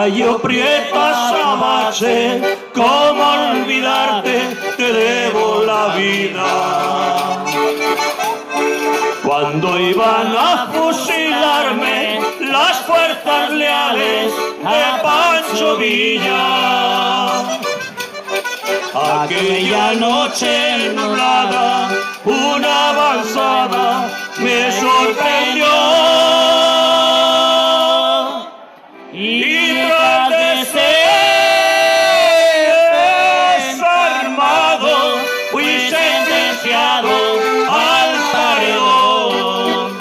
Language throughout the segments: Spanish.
Caballo prieto azabache, ¿cómo olvidarte? Te debo la vida. Cuando iban a fusilarme las fuerzas leales de Pancho Villa, aquella noche nublada, una avanzada me sorprendió. Y tras de ser desarmado, fui sentenciado al paredón.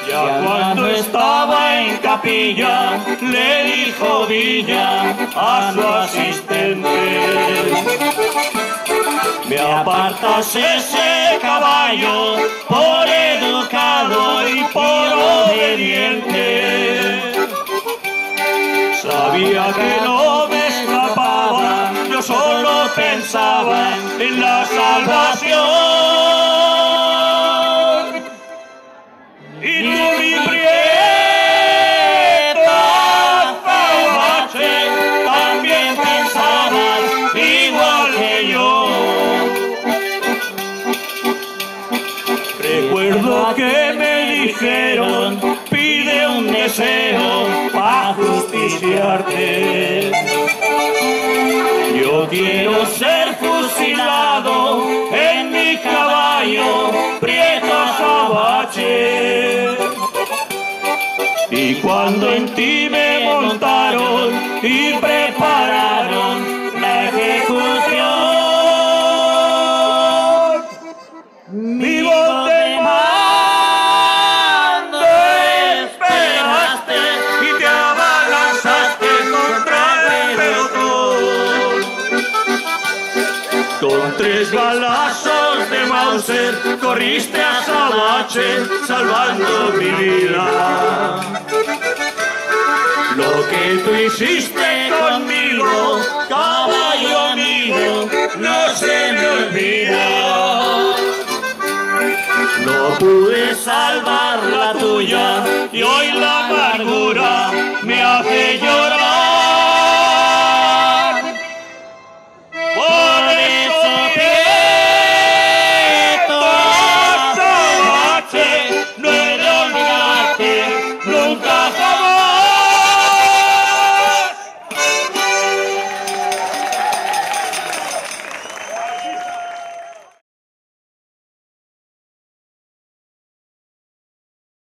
Ya cuando estaba en capilla, le dijo Villa a su asistente: me apartas ese caballo por educado y por obediente. Sabía que no me escapaba, yo solo pensaba en la salvación. Y tú, mi prieta azabache, también pensabas igual que yo. Recuerdo que me dijeron: pide un deseo para justiciarte. Yo quiero ser fusilado en mi caballo prieto azabache. Y cuando en ti me montaron y prepararon la ejecución, mi voz de mando esperaste y te abalanzaste contra el pelotón. Con 3 balazos de Mauser corriste a azabache salvando mi vida. Lo que tú hiciste conmigo, caballo amigo, no se me olvida. No pude salvar la tuya y hoy la amargura me hace llorar.